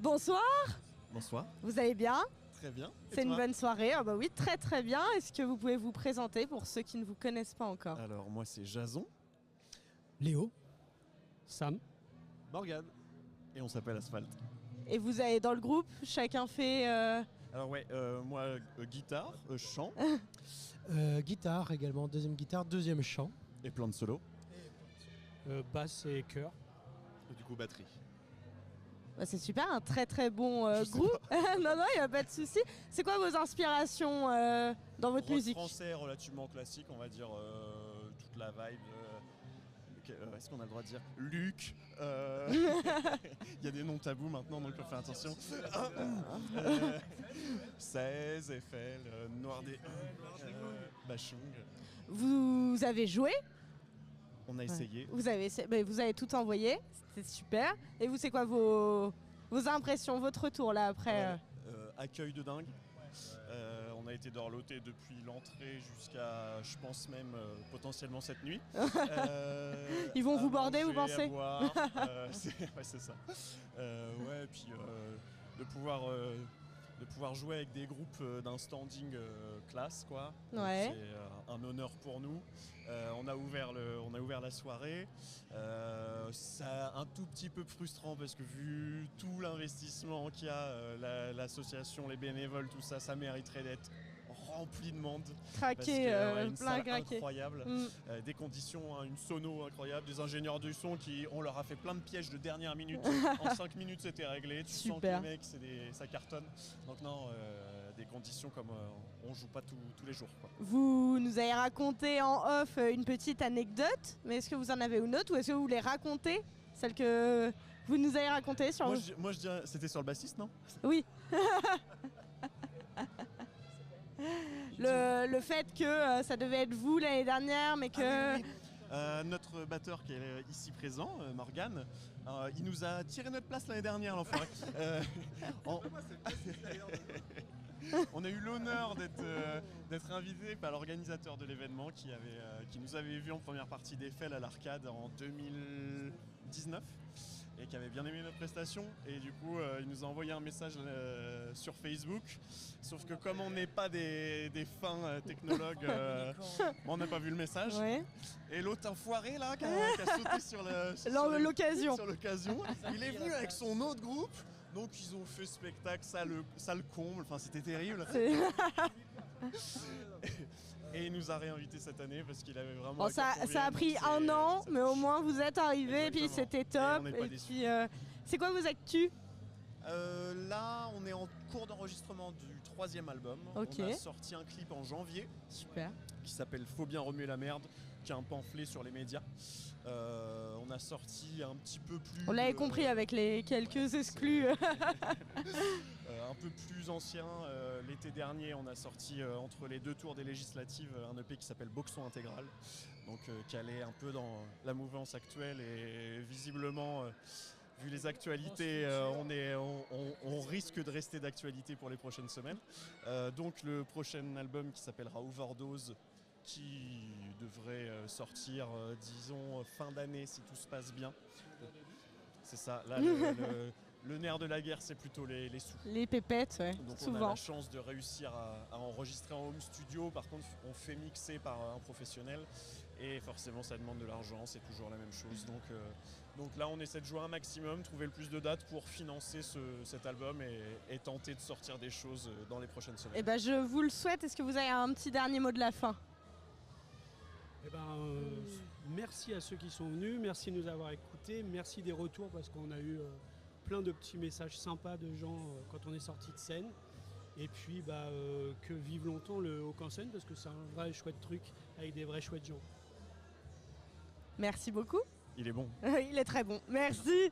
Bonsoir, Bonsoir. vous allez bien? Très bien. Et C'est une toi? bonne soirée. Ah bah oui, très très bien. Est-ce que vous pouvez vous présenter pour ceux qui ne vous connaissent pas encore? Alors moi c'est Jason, Léo, Sam, Morgane et on s'appelle Asphalt. Et vous avez dans le groupe, chacun fait... Alors ouais, moi guitare, chant guitare également, deuxième guitare, deuxième chant. et plein de solos. Basse et chœur. Et du coup batterie. Bah, c'est super, un très très bon groupe. Non, non, il n'y a pas de souci. C'est quoi vos inspirations dans votre Rock musique? français relativement classique, on va dire toute la vibe. Est-ce qu'on a le droit de dire Luc Il y a des noms tabous maintenant, donc on fait attention. 16, Eiffel, Noir des Bachung. Vous avez joué? On a essayé. Vous avez tout envoyé, c'était super. Et vous, c'est quoi vos impressions, votre retour là après Accueil de dingue. On a été dorloté depuis l'entrée jusqu'à, je pense même, potentiellement cette nuit. Ils vont vous à border, vous manger, pensez? à boire, c'est ça. Ouais, et puis de pouvoir jouer avec des groupes d'un standing classe, quoi. Donc, Ouais. c'est un honneur pour nous. On a ouvert la soirée. C'est un tout petit peu frustrant parce que vu tout l'investissement qu'il y a, l'association, les bénévoles, tout ça, ça mériterait d'être rempli de monde. Craqué, Une plein salle craqué. incroyable, des conditions, hein, une sono incroyable, des ingénieurs du son qui, on leur a fait plein de pièges de dernière minute. En 5 minutes c'était réglé, tu sens que Super. les mecs ça cartonne. Donc non, des conditions comme on joue pas tous les jours, quoi. Vous nous avez raconté en off une petite anecdote, mais est-ce que vous en avez une autre ou est-ce que vous voulez raconter celle que vous nous avez racontée sur... Moi je dirais, c'était sur le bassiste, non? Oui. Le fait que ça devait être vous l'année dernière, mais que... Notre batteur qui est ici présent, Morgane, il nous a tiré notre place l'année dernière, l'enfoiré. On a eu l'honneur d'être invité par l'organisateur de l'événement qui nous avait vu en première partie d'Eiffel à l'Arcade en 2019 et qui avait bien aimé notre prestation. Et du coup, il nous a envoyé un message sur Facebook. Sauf que comme on n'est pas des fins technologues, on n'a pas vu le message. Ouais. Et l'autre enfoiré là qui a sauté sur L'occasion. il est venu avec son autre groupe. Donc ils ont fait spectacle, ça le comble, enfin c'était terrible. Et il nous a réinvité cette année parce qu'il avait vraiment... Bon, ça a pris un an, mais au moins vous êtes arrivés et puis c'était top. Et on n'est pas déçus. puis, c'est quoi vos actus? Là, on est en cours d'enregistrement du 3e album. Ok. On a sorti un clip en janvier Super. qui s'appelle Faut bien remuer la merde, qui est un pamphlet sur les médias. On a sorti un petit peu plus... On l'avait compris avec les quelques exclus. Un peu plus ancien, l'été dernier, on a sorti entre les deux tours des législatives un EP qui s'appelle Boxon Intégral, donc qui allait un peu dans la mouvance actuelle et visiblement, vu les actualités, on risque de rester d'actualité pour les prochaines semaines. Donc le prochain album qui s'appellera Overdose, qui devrait sortir, disons, fin d'année si tout se passe bien. C'est ça, là le nerf de la guerre c'est plutôt les sous. Les pépettes, ouais, Donc on a souvent. la chance de réussir à enregistrer en home studio, par contre on fait mixer par un professionnel et forcément ça demande de l'argent, c'est toujours la même chose. Donc là on essaie de jouer un maximum, trouver le plus de dates pour financer cet album et tenter de sortir des choses dans les prochaines semaines. Eh ben, je vous le souhaite. Est-ce que vous avez un petit dernier mot de la fin? Merci à ceux qui sont venus, merci de nous avoir écoutés, merci des retours parce qu'on a eu plein de petits messages sympas de gens quand on est sorti de scène. Et puis que vive longtemps le Haut en scène parce que c'est un vrai chouette truc avec des vrais chouettes gens. Merci beaucoup. Il est bon. Il est très bon. Merci.